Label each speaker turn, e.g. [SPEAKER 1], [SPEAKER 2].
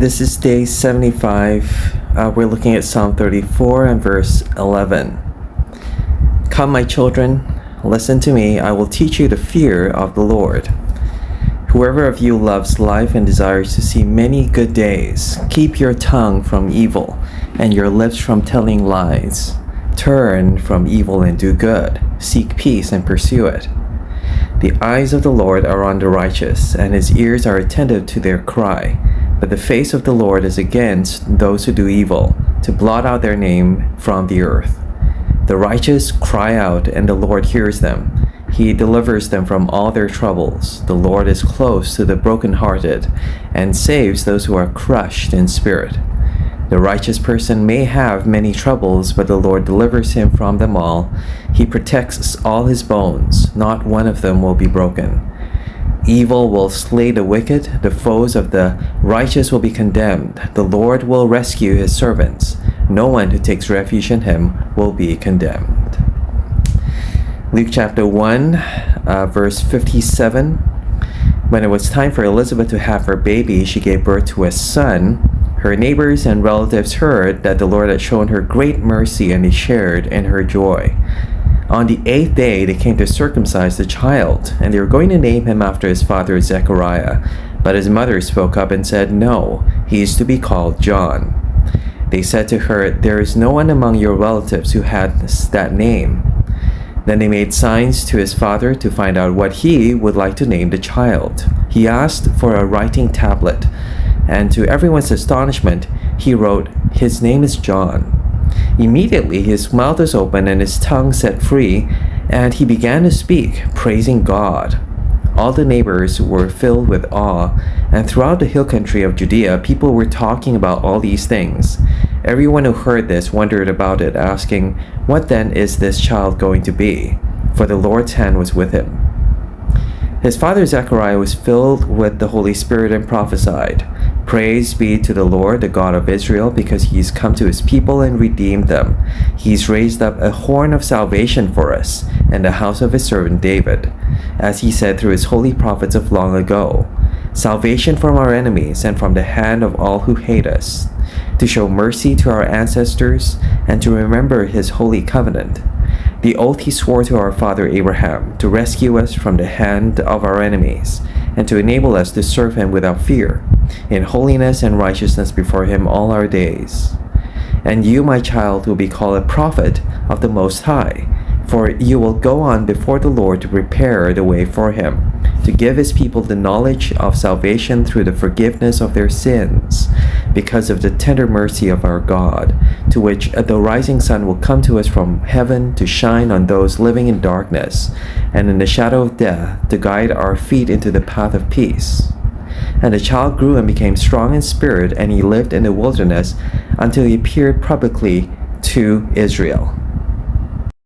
[SPEAKER 1] This is day 75. We're looking at Psalm 34 and verse 11. Come, my children, listen to me. I will teach you the fear of the Lord. Whoever of you loves life and desires to see many good days, keep your tongue from evil and your lips from telling lies. Turn from evil and do good. Seek peace and pursue it. The eyes of the Lord are on the righteous, and his ears are attentive to their cry. But the face of the Lord is against those who do evil, to blot out their name from the earth. The righteous cry out, and the Lord hears them. He delivers them from all their troubles. The Lord is close to the brokenhearted, and saves those who are crushed in spirit. The righteous person may have many troubles, but the Lord delivers him from them all. He protects all his bones. Not one of them will be broken. Evil will slay the wicked. The foes of the righteous will be condemned. The Lord will rescue his servants. No one who takes refuge in him will be condemned. Luke chapter 1, verse 57. When it was time for Elizabeth to have her baby, she gave birth to a son. Her neighbors and relatives heard that the Lord had shown her great mercy, and they shared in her joy. On the 8th day, they came to circumcise the child, and they were going to name him after his father Zechariah. But his mother spoke up and said, "No, he is to be called John." They said to her, "There is no one among your relatives who has that name." Then they made signs to his father to find out what he would like to name the child. He asked for a writing tablet, and to everyone's astonishment, he wrote, "His name is John." Immediately his mouth was opened and his tongue set free, and he began to speak, praising God. All the neighbors were filled with awe, and throughout the hill country of Judea, people were talking about all these things. Everyone who heard this wondered about it, asking, "What then is this child going to be?" For the Lord's hand was with him. His father Zechariah was filled with the Holy Spirit and prophesied, "Praise be to the Lord, the God of Israel, because he's come to his people and redeemed them. He's raised up a horn of salvation for us and the house of his servant David, as he said through his holy prophets of long ago. Salvation from our enemies and from the hand of all who hate us, to show mercy to our ancestors and to remember his holy covenant, the oath he swore to our father Abraham, to rescue us from the hand of our enemies, and to enable us to serve him without fear, in holiness and righteousness before him all our days. And you, my child, will be called a prophet of the Most High, for you will go on before the Lord to prepare the way for him, to give his people the knowledge of salvation through the forgiveness of their sins, because of the tender mercy of our God, to which the rising sun will come to us from heaven to shine on those living in darkness and in the shadow of death, to guide our feet into the path of peace." And the child grew and became strong in spirit, and he lived in the wilderness until he appeared publicly to Israel.